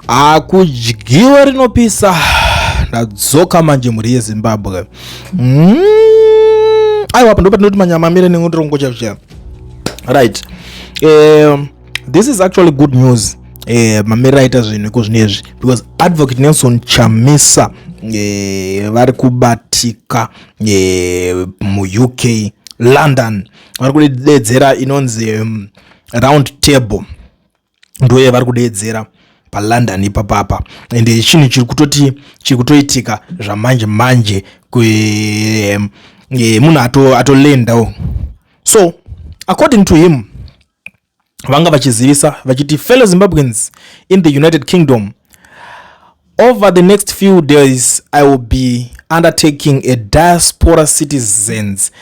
Akudyiwa rinopisa ndadzoka manje muri yeZimbabwe. Aiwa apa ndopati ndoti manyama amire nengotirongo chacho. Right. This is actually good news. Mamira ita zvinhu kozvinezvi because Advocate Nelson Chamisa vari kubatika mu UK London vari kudedzera inonzi round table ndoye vari kudedzera paLondon ipapapa ende chinhu chiri kutoitika zvamanje manje munhu atolendawo. So according to him vanga vachizivisa vachiti fellow Zimbabweans in the United Kingdom, over the next few days I will be undertaking a diaspora citizens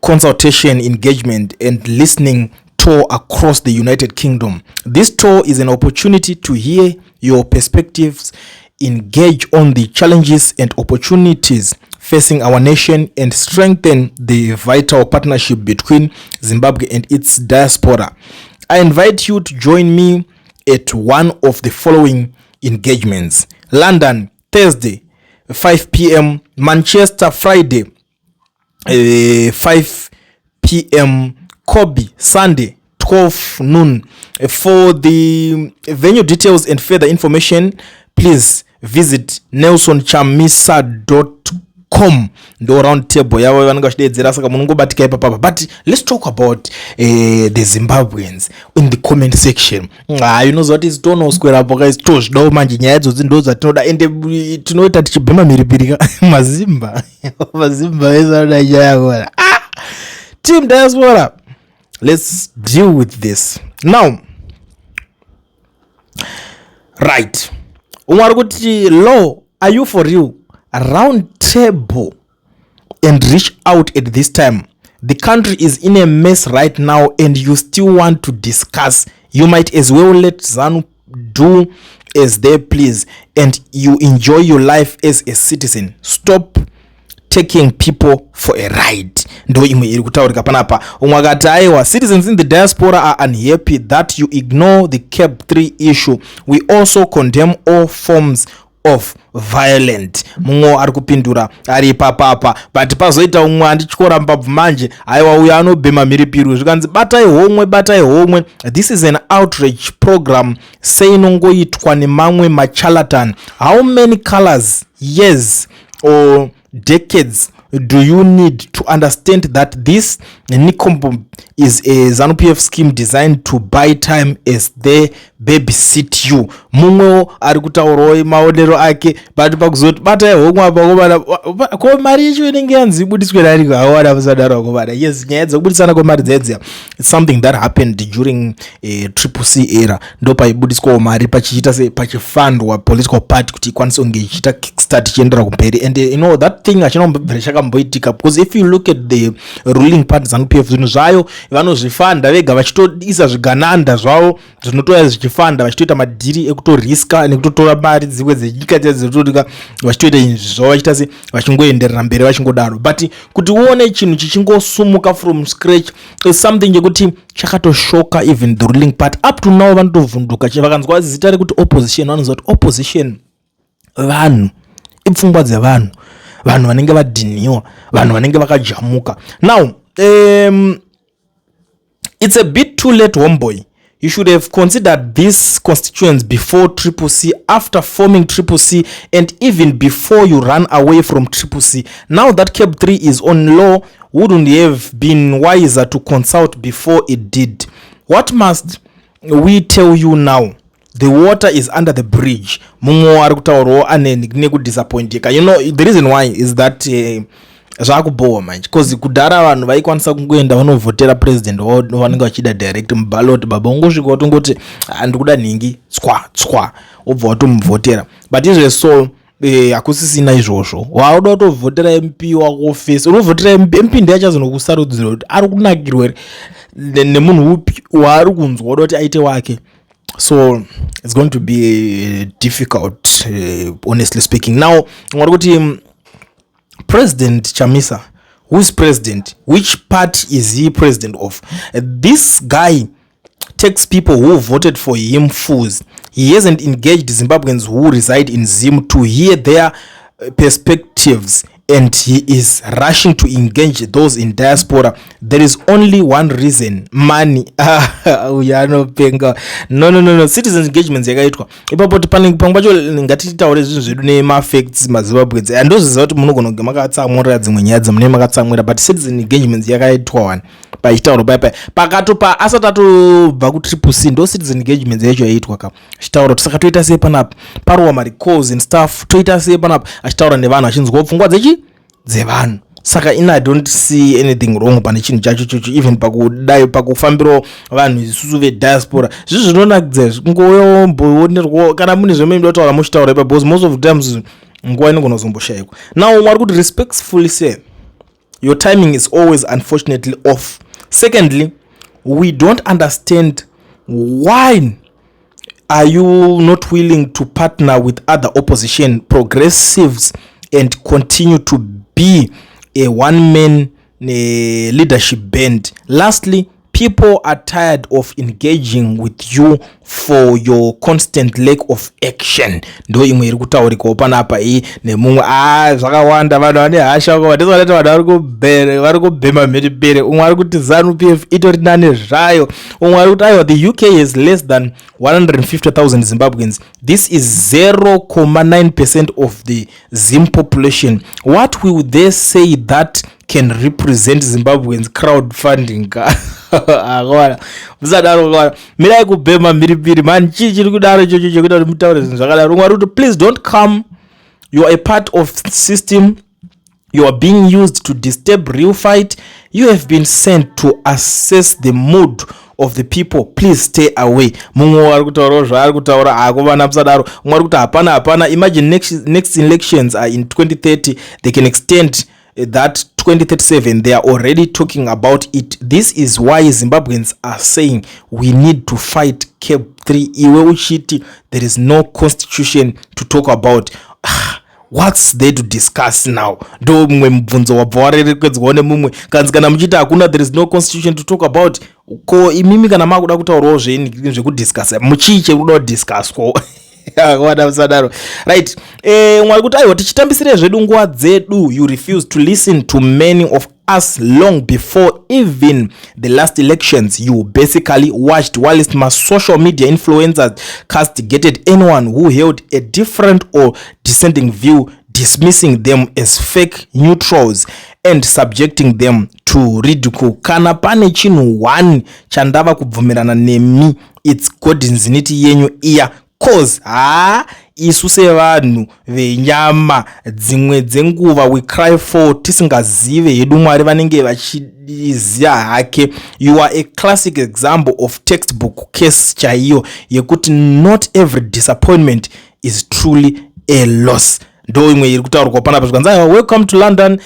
consultation engagement and listening tour across the United Kingdom. This tour is an opportunity to hear your perspectives, engage on the challenges and opportunities facing our nation, and strengthen the vital partnership between Zimbabwe and its diaspora. I invite you to join me at one of the following engagements: London, Thursday, 5 p.m. Manchester, Friday, 5 p.m. Kobe, Sunday, 12 noon. For the venue details and further information, please visit nelsonchamisa.com. ndo round table yavo vanenge vachidedzera, saka munongobatika ipapapa. But let's talk about the Zimbabweans in the comment section. Unoziva kuti tonoswerapo guys, tozvidawo manje nyaya idzodzi ndo dzatinoda, ende tinoita tichibhema mhiripiri mazimba vese vanoda nyaya. Team Diaspora, let's deal with this now. Right, umwari kuti law, are you for real? Round table and reach out at this time. The country is in a mess right now and you still want to discuss. You might as well let Vanhu do as they please and you enjoy your life as a citizen. Stop taking people for a ride. Ndo imwe iri kutaurika panapa. Umwe akati aiwa, citizens in the diaspora are unhappy that you ignore the CAB 3 issue. We also condemn all forms of violent. Mumwe ari kupindura ari papapa, but pazoita umwe andichikora mbabvu manje aiwa uyo anobhema mhiripiri zvikanzi batai homwe. This is an outrage program seinongoitwa nemamwe macharlatan. How many colors, years or decades do you need to understand that this Nikombo is a ZANU-PF scheme designed to buy time as they babysit you? Mumwe ari kutaurawo maonero ake, but pakuzoti batai homwe apa ko mari yacho inenge yanzi ibudiswe nariko awada musadaro kobada. Yes, nyaya dzokubudisana kwemari dzedzi, it's something that happened during triple C era. Ndo paibudiswa mari pachiita se pachifundwa political party kuti ikwanise kunge ichiita kickstart ichiendera kumberi, and you know that thing achinombobvira chakamboitika, because if you look at the ruling party ZANU-PF zvinhu zvayo vanozvifanda vega vachitoisa zvigananda zvavo zvinotoya zvichifanda vachitoita madhiri ekutoriska nekutotora mari dzimwe dzenyika dzinotorika vachitoita izvo vachiita se vachingoenderera mberi vachingodaro. But kuti uone chinhu chichingosumuka from scratch is something yekuti chakatoshoka even the ruling party. Up to now vanotovhunduka vakanzwa zita rekuti opposition, vanoziva kuti opposition vanhu ipfungwa dzevanhu, vanhu vanenge vadhiniwa, vanhu vanenge vakajamuka. Now it's a bit too late, homeboy. You should have considered these constituents before Triple C, after forming Triple C, and even before you ran away from Triple C. Now that CAB 3 is on law, wouldn't you have been wiser to consult before it did? What must we tell you now? The water is under the bridge. Mumwe ari kutaurawo ane nekudisappointika. You know, the reason why is that zvakubowa manje, because kudhara vanhu vaikwanisa kungoenda vanovhotera president vanenge vachida direct muballot. Baba ungosvika watongoti ndikuda nhingi tswa obva watomuvhotera. But izve so hakusisina izvozvo, wauda kutovhotera MP wako ofesi, unovhotera MP ndiye achazonokusarudzira kuti ari kunakirwa nemunhu upi waari kunzwa wauda kuti aite wake. So it's going to be difficult, honestly speaking. Now President Chamisa, who's president, which party is he president of? This guy takes people who voted for him fools. He hasn't engaged Zimbabweans who reside in Zim to hear their perspectives, and he is rushing to engage those in diaspora. There is only one reason: money. No. Citizens engagements yakaitwa ipapo pambacho ngatitaure zvinhu zvedu nemafacts mazimbabwenzi andozviziva kuti munogona kunge makatsamurira dzimwe nyaya dzemune makatsamurira, but citizen engagements yakaitwa one pachitauro paipai pakatopa asati atobva kutriple ndo citizen engagements yacho yaitwa ka achitaura kuti saka toita sei panapa parowa marecalls and stuff, toita sei panapa achitaura nevanhu achinzwa pfungwa dzevanhu. Saka I don't see anything wrong pane chinhu chacho chocho, even pakufambirawo vanhu isusu vediaspora zvizvi zvinonakidza kungouya kana mune zvemene mutaura muchitaura ipa, because most of the times nguva inogona kuzomboshayikwa. Now mwari kuti respectfully say your timing is always unfortunately off. Secondly, we don't understand why are you not willing to partner with other opposition progressives and continue to be a one-man leadership band. Lastly, people are tired of engaging with you for your constant lack of action. Ndo imwe iri kutaurikawo panapa iyi nemumwe zvakawanda vanhu vane hasha kwavatizoonati vanhu vari kubhema mheripere. Umwe ari kuti ZANU-PF itori nane zvayo, umwe ari kuti aiwa the UK has less than 150,000 Zimbabweans. This is 0.9% of the Zim population. What will they say that can represent Zimbabweans crowdfunding? Muzadaro mirai kubhema mhiripiri man, chii chiri kudaro chocho chekuita kuti mutaure zvinhu zvakadaro. Umwe ari kuti please don't come, you are a part of system, you are being used to disturb real fight, you have been sent to assess the mood of the people, please stay away. Mumwe ari kutaura zvaari kutaura akuvana musadaro. Umwe ari kuti hapana, imagine next elections are in 2030, they can extend that 2037, they are already talking about it. This is why Zimbabweans are saying we need to fight Cap 3. Iwe uchiti there is no constitution to talk about. What's there to discuss now? Ndo mumwe mubvunzo wabva warerekedzwa nemumwe kanzi kana muchiti hakuna there is no constitution to talk about, ko imimi kana makuda kutaurawo zvekudiscussa muchii chekuda kudiscusswa wada musadaro right. Mwari kuti aiwa tichitambisire zvedu nguva dzedu, you refuse to listen to many of us long before even the last elections. You basically watched whilst my social media influencers castigated anyone who held a different or dissenting view, dismissing them as fake neutrals and subjecting them to ridicule. Kana pane chinhu one chandava kubvumirana nemi, it's godinziniti yenyu iya, cause isu sevanhu venyama dzimwe dzenguva we cry for tisingazive hedu Mwari vanenge vachiziya hake. You are a classic example of textbook case chaiyo yekuti not every disappointment is truly a loss. Ndo imwe iri kutaurwa panapa zvikanzi welcome to London.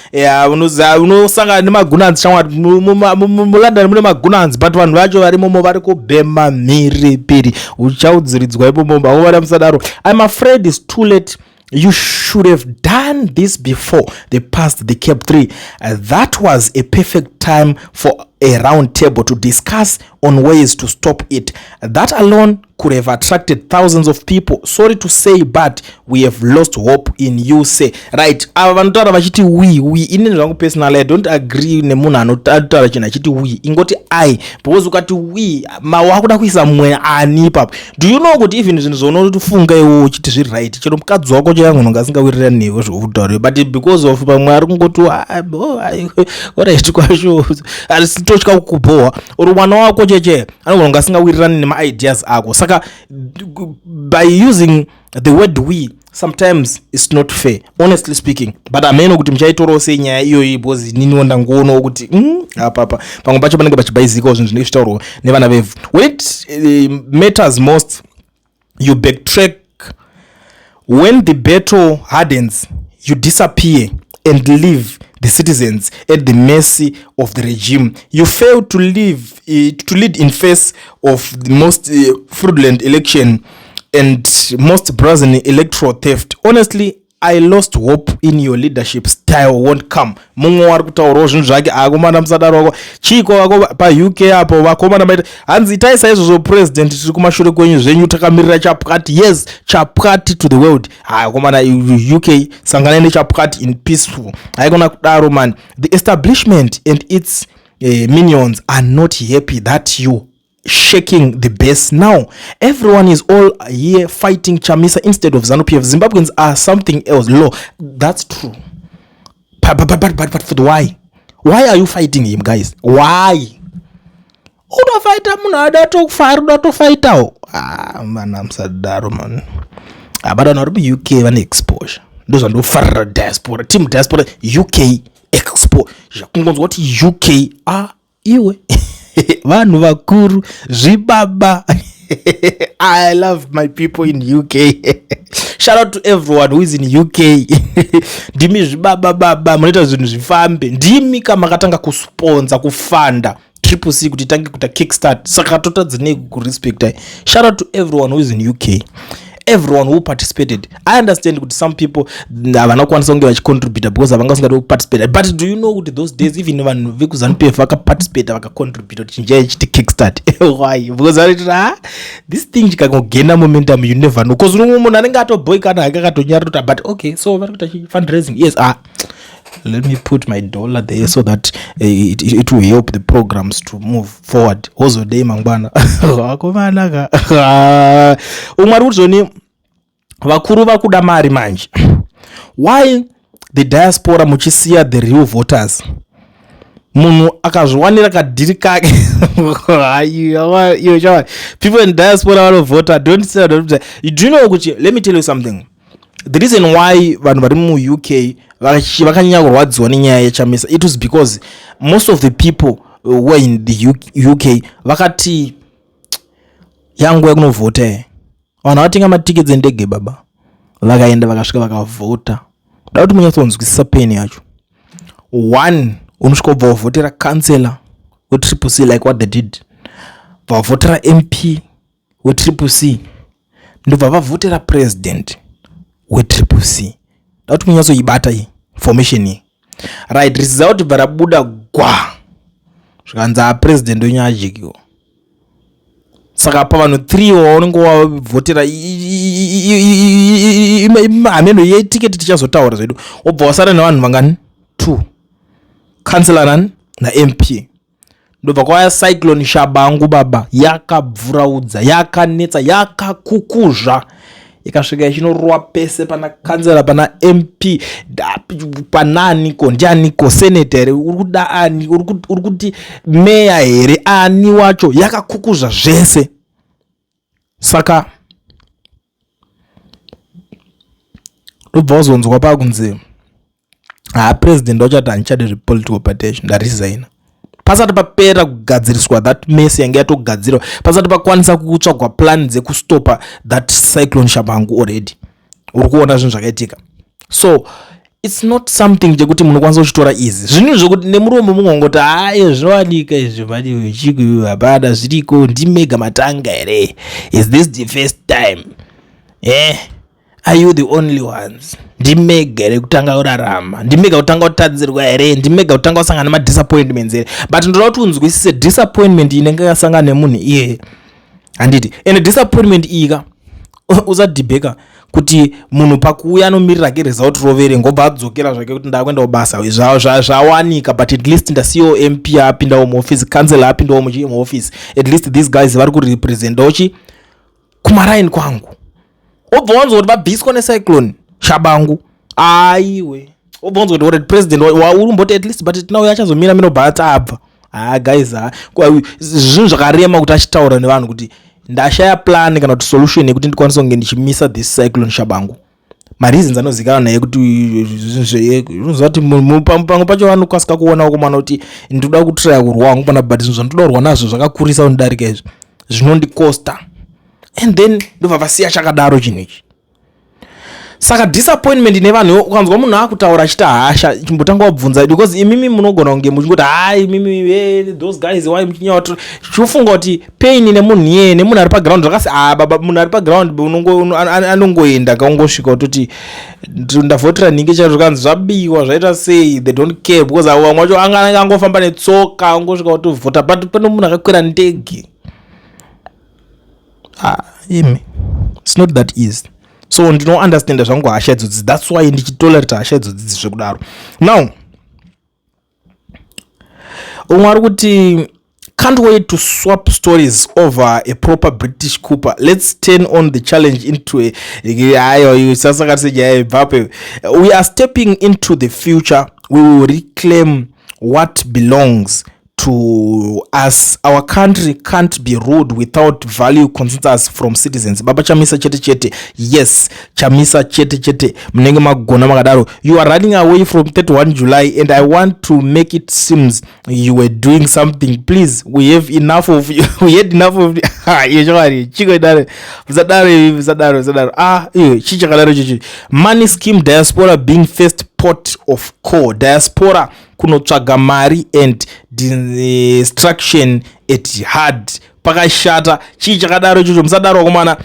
Unosangana nemagunanzi shamwari muLondon mune magunanzi, but vanhu vacho varimomo vari kubhema mhiripiri. Uchaudziridzwa ipomo vavana musadaro. I'm afraid it's too late. You should have done this before they passed the Cap 3. That was a perfect time for a round table to discuss on ways to stop it. That alone could have attracted thousands of people. Sorry to say, but we have lost hope in you, say. Right. Vanotara vachiti we ine zvangu personally I don't agree nemunhu anotaura chinhu achiti we. Ingoti I, because ukati we wakuda kuisa mwe ani ipapo. Do you know kuti even zvinhu zvaunotofunga iwo uchiti zviri right, chero mukadzi wako changu ngasingawirirani newe zvokutaura, but because of pamwe ari kungoti alright kwasho arisitotya kukuboha uri mwana wako cheche anogona ngasingawirirani nema-ideas ako. Saka by using the word we sometimes it's not fair, honestly speaking, but ameno kuti muchaitorowo senyaya iyoyi because niniwo ndangoona kuti apapa pamwe pacho panenge pachibhaizikawo zvinhu zvinenge zvitaurwa nevana vevhu. When it matters most, you backtrack. When the battle hardens, you disappear and leave the citizens at the mercy of the regime. You fail to lead in face of the most fraudulent election and most brazen electoral theft. Honestly, I lost hope in your leadership style won't come. Mumwe wari kutaurawo zvinhu zvake akomana musadaro wako chiko wako pauk apo vakomana maita hanzi itai saizvozvo president tiri kumashure kwenyu zvenyu takamirira chapwati. Yes, chapwati to the world. Akomana uk sanganai nechapwati in peaceful. Haikona kudaro man. The establishment and its minions are not happy that you shaking the base now. Everyone is all here fighting Chamisa instead of ZANU-PF. Zimbabweans are something else. Law, that's true. But for the why? Why are you fighting him, guys? Why? Uda fighter munada to fire to fight out. Man, I'm sadaro man. But not be UK one exposure. Those are no far diaspora. Team diaspora UK exposure. What UK are you? Vanhu vakuru zvibaba. I love my people in UK. Shout out to everyone who is in UK. Ndimi zvibaba baba munoita zvinhu zvifambe. Ndimi kama katanga kusponsor kufanda triple C kuti tange kuta kickstart saka totadzine kurespect. Shout out to everyone who is in UK. Everyone who participated. I understand that some people havana kwanisa kunge vachicontribute because havangasingadi kuparticipate, but do you know that those days even vanhu Veku ZANU-PF vakaparticipate vakacontribute kuti chinjaya chiti kickstart. Why? Because this thing chikangogenda momentum you never know, because umwe munhu anenge atoboyikana hake akatonyara kuti but okay so vari kuita fundraising. Yes, let me put my dollar there so that it will help the programs to move forward. Also day mangwana akomanaka umwe ari kuti zvoni vakuru vakuda mari manje. Why the diaspora muchisiya the real voters? Munhu akazviwanira kadhiri kake. People in diaspora vanovota. Don't say that. Do you know kuti, let me tell you something. The reason why vanhu vari mu UK vakanyanya kurwadziwa nenyaya yeChamisa, it was because most of the people who were in the UK vakati yangu yakunovhota. Vanhu vatenga matiketi endege baba, vakaenda vakasvika vakavhota. Da kuti munyatsonzwisisa peni yacho. One, unosvika ubva wavhotera kansela wetriple C like what they did, vavhotera MP wetriple C, ndobva vavhotera president wetriple C. Da kuti munyatsoibata iyi formation iyi. Right, risiza kuti bva rabuda gwa zvikanzi president wenyu ajekiwa. Saka pa vanhu 3 waunenge wavhotera hameno yetiketi tichazotaura zvedu, wobva wasara nevanhu vangani 2, kansela nani naMP. Ndobva kwaya cyclone shabangu baba, yakabvuraudza, yakanetsa, yakakukuzva, ikasvika ichinorwa pese pana kansela pana MP pananiko ndianiko senator urikuda ani urikuti meya here ani wacho, yakakukuzva zvese. Saka ndobva wazonzwa pakunzi president wachati handichade zvepolitical partation, ndaresigna. Pasati papera kugadziriswa that mess yange yatogadzirwa, pasati pakwanisa kutsvagwa plan dzekustopa that cyclone shabangu already. Uri kuona zvinhu zvakaitika. So it's not something chekuti munokwanisa kuchitora easy. Zvinhu zvokuti nemuromo mungongoti zvinowanika izvi mani chiku hapana zviriko ndimega matanga here. Is this the first time? Are you the only ones? Ndimega here kutanga urarama, ndimega kutanga utadzirwa here, ndimega kutanga usangana nema disappointments here. But ndoda kuti unzwisise disappointment inenge yasangana nemunhu iye handiti. And disappointment ika usadhibheka kuti munhu pakuuya anomirira ke result rovere ngobva adzokera zvake kuti ndakwenda kubasa zvawanika, but at least ndasiyo MP apindawo muoffice, councillor apindawo muoffice. At least these guys vari kurepresentawo chi kumaraini kwangu. Obva wanzwa kuti vabhiswa necyclone shabangu aiwe, obva wanzwa kuti already president waurumboti at least, but tinauya achazomira minobhata abva. Guys, zvinhu zvakarema kuti achitaura nevanhu kuti ndashaya plan kana kuti solution yekuti ndikwanisa kunge ndichimisa this cyclone shabangu. Mareasons anozikanwa naye kuti zvinozati pamwe pacho vanokasika kuona kumana kuti ndoda kutraya kurwa wangu pana, but zvinhu zvandoda kurwa nazvo zvakakurisa kundarika izvi zvinondikosta. And then ndobva vasiya chakadaro chinhu ichi. Saka disappointment nevanhu ukanzwa munhu akutaura achita hasha chimbotanga wabvunza because imimi munogona kunge muchingoti hai imimi those guys why muchinyauta chiufunga kuti pain nemunhu iye nemunhu ari paground zvakasi baba munhu ari paground anongoenda kaungosvika kutoti ndavhotera nhingi chaizvo kanzi zvabiwa zvaita sei they don't care because vamwe vacho angofamba netsoka angosvika kutovhota but pane munhu akakwira ndege imi it's not that easy. So ndino understand zvangu hasha idzodzi, that's why ndichitolerate hasha idzodzi zvekudaro. Now umwe ari kuti can't wait to swap stories over a proper British Cooper. Let's turn on the challenge into we are stepping into the future. We will reclaim what belongs to us. Our country can't be ruled without value consensus from citizens. Baba Chamisa chete chete. Yes, Chamisa chete chete. Mnenge magona magadaro. You are running away from 31 July and I want to make it seems you were doing something. Please, we have enough of you. We had enough of chico dare. Money scheme diaspora being first port of call. Diaspora kunotsvaga mari and distraction at hard pakashata chii chakadaro ichocho musadaro kumana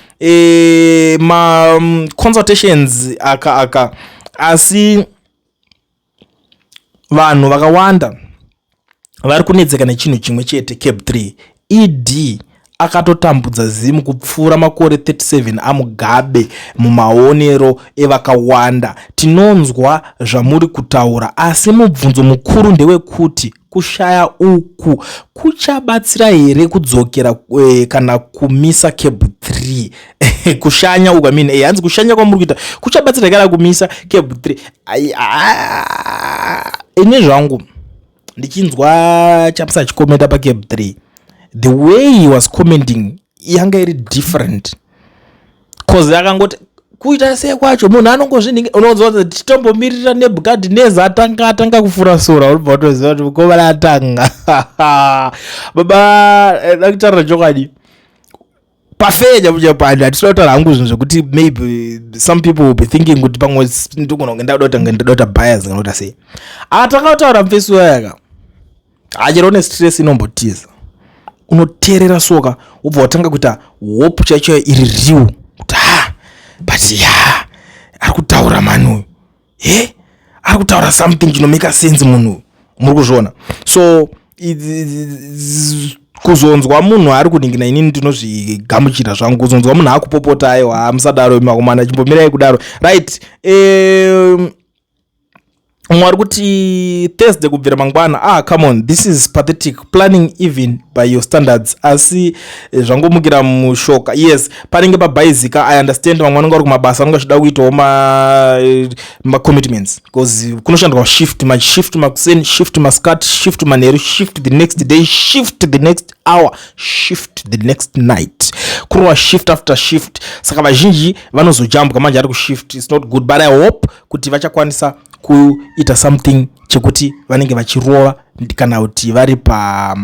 ma consultations aka asi vanhu vakawanda vari kunetseka nechinhu chimwe chete. Cap 3 ed akatotambudza zimu kupfuura makore 37 amugabe mumaonero evakawanda. Tinonzwa zvamuri kutaura asi mubvunzo mukuru ndewekuti kushaya uku kuchabatsira here kudzokera kana kumisa Cap 3 kushanya uku hanzi kushanya kwamuri kuita kuchabatsira kana kumisa Cap 3. Ine zvangu ndichinzwa Chamisa achikomenta pa Cap 3, the way he was commenting yanga iri different cause yakangoti kuita sei kwacho munhu anongozvininga unonzwa kuti titombomirira Nebukadneza atanga kufura sura ubva utoziva kuti mukoma atanga baba dakutaura chokwadi pafeja muchapanda hatisinotaura hangu zvinhu zvekuti maybe some people will be thinking kuti pamwe ndogona kunge ndadota bias kanota sei atakataura mufesi wayaka achero nestress inombotiza unoteerera soka ubva watanga kuita hope chacho iri riu kuti but ari kutaura manhu ari kutaura something chinomeka sense munhu muri kuzviona. So kuzonzwa munhu ari kuningina inini ndinozvigamuchira zvangu kuzonzwa munhu akupopota aiwa musadaro makomana chimbomirai kudaro right. Mwari kuti Thursday kubvira mangwana come on, this is pathetic planning even by your standards. Asi zvangomukira mushoka. Yes, panenge pabhaizika I understand vamwe vanenge vari kumabasa vanenge vachida kuitawo ma commitments because kunoshandwa shift makuseni, shift masikati, shift manheru, shift the next day, shift the next hour, shift the next night, kurova shift after shift. Saka vazhinji vanozojambuka manje ari kushift. It's not good but I hope kuti vachakwanisa kuita something chekuti vanenge vachirova kana kuti vari pa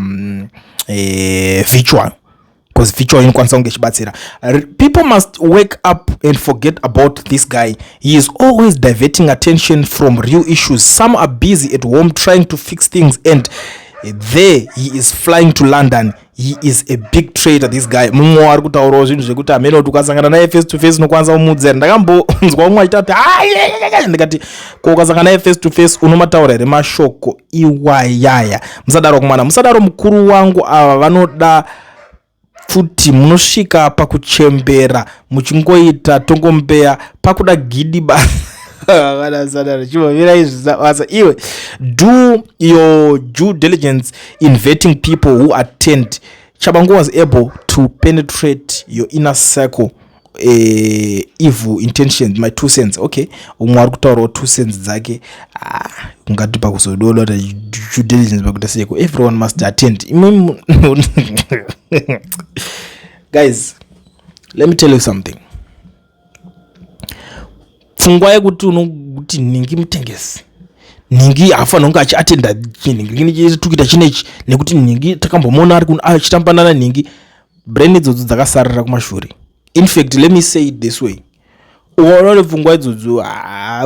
virtual because virtual inokwanisa kunge chibatsira. People must wake up and forget about this guy. He is always diverting attention from real issues. Some are busy at home trying to fix things and there he is flying to London. He is a big traitor this guy. Mumwe ari kutaurawo zvinhu zvekuti amene kuti ukasangana naye face to face unokwanisa kumudzera. Ndakambonzwa umwe achita kuti ndikati ko ukasangana naye face to face unomataura here mashoko iwayaya. Musadaro kumana, musadaro mukuru wangu ava vanoda futi munosvika pakuchembera muchingoita tongombeya pakuda gidi basa. Iwe do your due diligence in vetting people who attend. Chabangu was able to penetrate your inner circle evil intentions. My 2 cents. Okay, umwari kutaura 2 cents dzake ungati pakuzodola due diligence pakutaseko everyone must attend. Guys, let me tell you something. Pfungwa yekuti unokuti ningi mutengesi ningi afana unga achiatenda ningi tukita chinechi nekuti ningi takambomona ari achitambana ningi brain idzodzo dzakasarira kumashure. In fact, let me say it this way, uone pfungwa idzodzo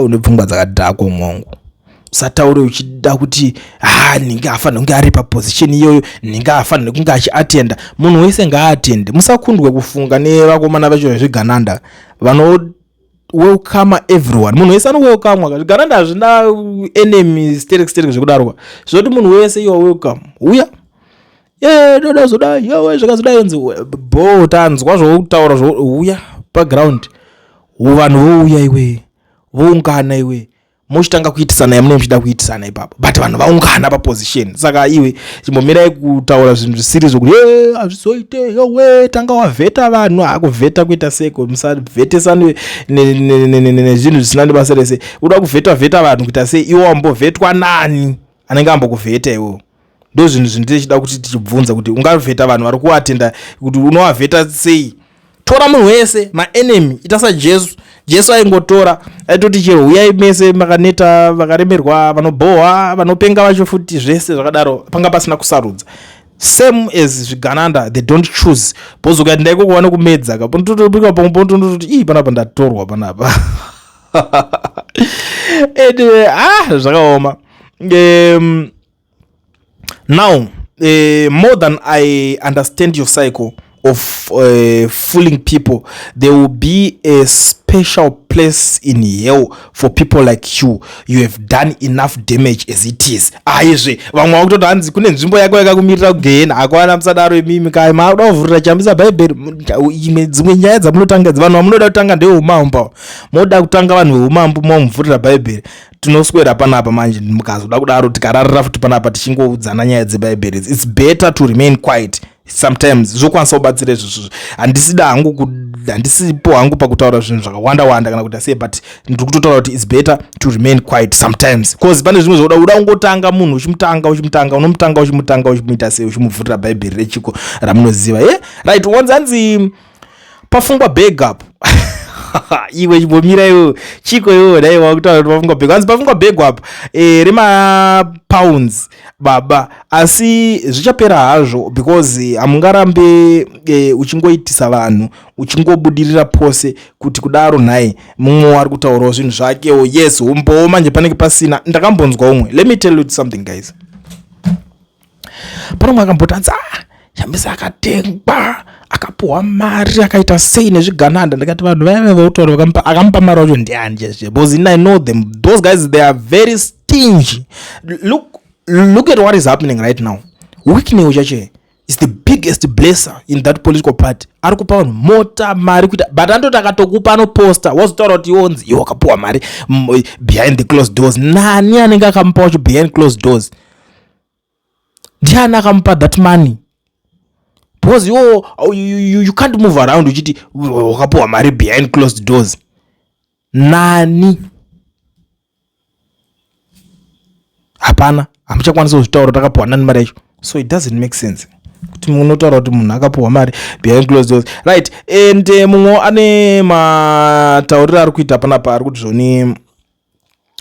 une pfungwa dzakadhakwa mwangu. Sataure uchida kuti ninge afanira kunge ari paposition iyoyo, ninge afanira kunge achiatenda. Munhu wese ngaaatende. Musakundwe kufunga nevakomana vacho zvegananda vano welcome everyone. Munhu wese ano welcome. Gananda hazvina enemy sterek zvekudarwa. Zvoti munhu wese you are welcome. Uya doda zodai yawe zvakazodai yonzi bo tanzwa zvokutaura uya background. Vanhu vouya iwe voungana iwe mochitanga kuitisana yamune muchida kuitisana ipapo, but vanhu vaungana paposition. Saka iwe chimbomirai kutaura zvinhu zvisiri zvokuti hazvizoite yowe tanga wavheta vanhu. Kuvheta kuita seko, musavhetesane nezvinhu zvisina nebasa rese. Uda kuvheta vanhu kuita sei? Iwo wambovhetwa nani anenge ambokuvheta iwo? Ndo zvinhu zvinotichida kuti tichibvunza kuti ungavheta vanhu vari kuatenda kuti unovavheta sei? Tora munhu wese maenemy. Ita Jesu aingotora aitoti chero uyai mese makaneta vakaremerwa vanobohwa vanopenga vacho futi zvese zvakadaro, panga pasina kusarudza. Same as zvigananda, they don't choose. Bozo kuti ndaiko kuwana kumedza kapontotobuka pamwe panapa ndatorwa panapa. Zvakaoma. Now more than I understand your cycle of fooling people, there will be a special place in hell for people like you. You have done enough damage as it is. Aizve vamwe vakutoti hanzi kune nzvimbo yako yakakumirira kugehena, akwana musadaro imimi kai makuda kuvhurira Chamisa bhaibheri. Imwe dzimwe nyaya dzamunotanga vanhu vamunoda kutanga ndeveumambo, moda kutanga vanhu veumambo momuvhurira bhaibheri. Tinoswera panapa manje mukazoda kudaro tikararira futi panapa tichingoudzana nyaya dzebhaibheri. It's better to remain quiet. Sometimes zvokwanisa kubatsira izvozvo. Handisipo hangu pakutaura zvinhu zvakawanda kana kuti sei, but ndiri kutotaura kuti it's better to remain quiet sometimes, because pane zvimwe zvoda kungotanga munhu uchimutanga uchimuita sei, uchimuvhurira bhaibheri rechiko ramunoziva. Right, wanzanzi pafungwa bag up. Iwe chimbomira iwe chiko iwe dai wakutaura kuti pafungwa bag. Wanzi pafungwa bag up rema pounds baba, asi zvichapera hazvo because amungarambe uchingoitisa vanhu uchingobudirira pose kuti kudaro nhaye mumwe ari kutaurawo zvinhu zvake. Yes, umbowo manje panenge pasina. Ndakambonzwa umwe, let me tell you something guys. Panomwe akambotanza Chamisa akatengwa akapuwa mari akaita sei nezvigananda. Ndakati vanhu vaya vautaura akamupa mari wacho ndiani chezve, because I know them, those guys they are very stingy. Look at what is happening right now. Whitney Uchache is the biggest blesser in that political party. Ari kupa vanhu mota mari kuita, but andoti akatokupa ano poster wazotaura kuti iwonzi iwo akapuwa mari behind the closed doors. Nani anenge akamupa wacho behind closed doors? Ndiani akamupa that money? Because you can't move around uchiti wakapuwa mari behind closed doors. Nani? Hapana, hamuchakwanisa kuzvitaura takapuwa nani mari yacho. So it doesn't make sense kuti munotaura kuti munhu akapuwa mari behind closed doors. Right, and mumwe ane matauriro ari kuita panapa ari kuti zvoni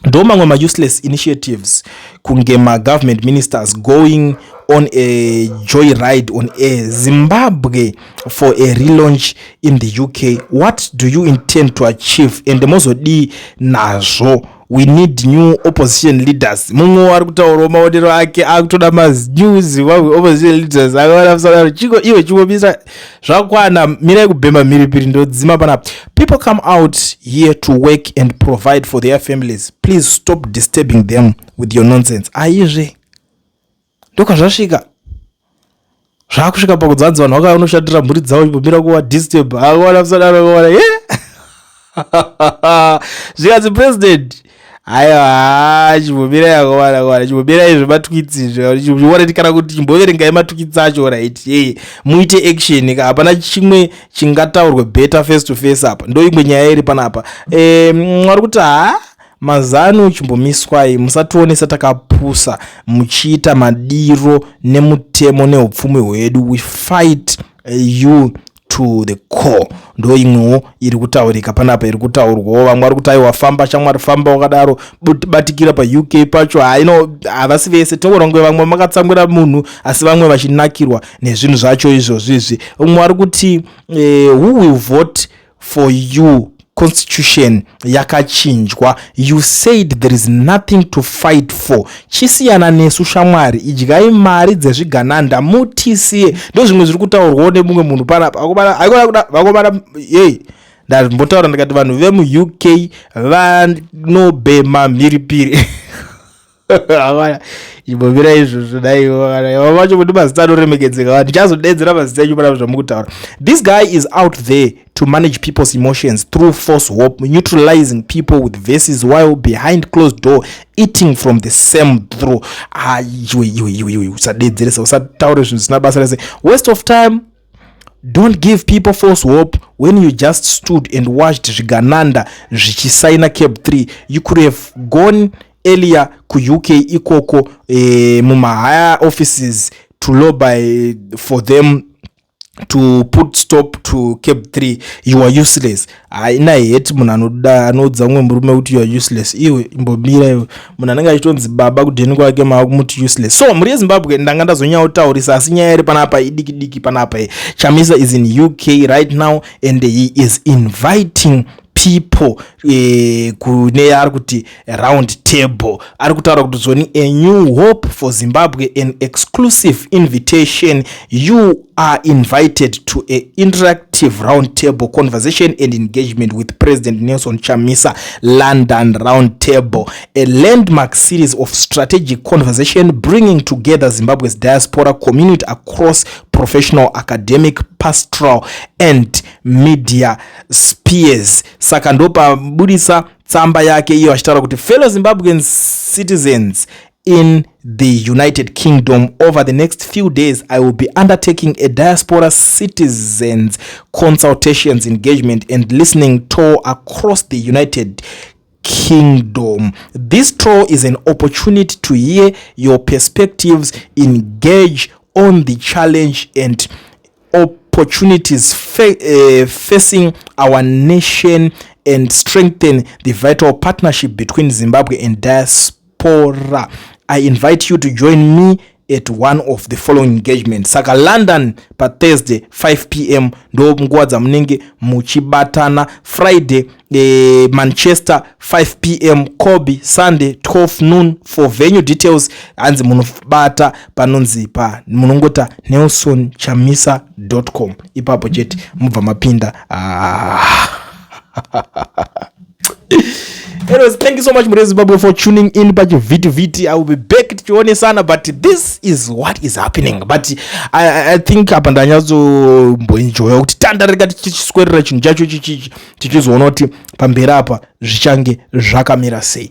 ndo mamwe ma-useless initiatives kunge ma-government ministers going on a joyride on a Zimbabwe for a relaunch in the UK. What do you intend to achieve? And mozodi nazvo. We need new opposition leaders. Mumwe ari kutaura maonero ake akutoda new Zimbabwe opposition leaders. Akaona msana chiko iwe chimomisa zvakwana mirai kubhema mhiripiri ndodzima panapa. People come out here to work and provide for their families. Please stop disturbing them with your nonsense. Aizve ndoka zvasvika zvakusvika pakudzanzi vanhu vakaunoshatira mhuri dzavo chimbomira kuva disturb. Akaona msadaro akaona zvikanzi president aiwa chimbomira yakawanda chimbomira izvomatukitsi chimbomira kana kuti chimboverengai matukitsi acho right. Muite action. Hapana chimwe chingataurwe better face to face apa. Ndo imwe nyaya iri panapa. Mwari kuti mazano chimbomiswai musationesa takapusa muchiita madiro nemutemo neupfumi hwedu. We fight you to the core. Ndo imwewo iri kutaurika panapa, iri kutaurwawo. Vamwe vari kuti wafamba shamwari famba wakadaro batikira pa UK pacho. Havasi vese tongorongwe vamwe makatsamwira munhu asi vamwe vachinakirwa nezvinhu zvacho izvozvizvi. Umwe ari kuti who will vote for you constitution yakachinjwa. You said there is nothing to fight for. Chisiyana nesu shamwari, idyai mari dzezvigananda mutisiye. Ndo zvimwe zviri kutaurwa nemumwe munhu panapa. Vakobara ndambotaura ndikati vanhu vemu UK vanobhema mhiripiri. Imbomira izvozvo daiwo vacho kuti mazita anoremekedzeka vanhu ndichazodedzera mazita enyu panapa zvamukutaura. This guy is out there to manage people's emotions through false hope, neutralizing people with verses while behind closed door eating from the same throw. Usadedzeresa, usataure zvinhu zvisina basa rese. Waste of time. Don't give people false hope when you just stood and watched zvigananda zvichisaina Cap 3. You could have gone earlier ku UK ikoko muma higher offices to lobby for them to put stop to Cap 3. You are useless. Ina hate munhu anodza umwe murume kuti you are useless. Iwe imbomira iwe munhu anenge achitonzi baba kudheni kwake makumuti useless. So muri Zimbabwe ndanga ndazonyautaurisa asi nyaya iri panapa idiki panapa. Chamisa is in UK right now and he is inviting people kune ari kuti round table. Ari kutaura kuti zoni a new hope for Zimbabwe, an exclusive invitation. You are invited to a interactive round table conversation and engagement with President Nelson Chamisa. London Round Table, a landmark series of strategic conversation bringing together Zimbabwe's diaspora community across professional, academic, pastoral and media spheres. Saka ndopa budisa tsamba yake iyo achitaura kuti fellow Zimbabwean citizens in the United Kingdom, over the next few days I will be undertaking a diaspora citizens consultations engagement and listening tour across the United Kingdom. This tour is an opportunity to hear your perspectives, engage on the challenge and opportunities facing our nation and strengthen the vital partnership between Zimbabwe and diaspora. I invite you to join me at one of the following engagements. Saka London pa Thursday 5 p.m. ndo nguva dzamunenge muchibatana. Friday Manchester 5 p.m. Kobe Sunday 12 noon. For venue details hanzi munobata panonzi pa munongota nelsonChamisa.com. Ipapo chete mubva mapinda. Anyways, thank you so much Murezi Zimbabwe for tuning in. But viti I will be back tione sana, but this is what is happening. But I think apa ndanyazo mboenjoya kuti tandarika tichiswerera chinhu chacho chichizoona kuti pamberi apa zvichange zvakamira sei.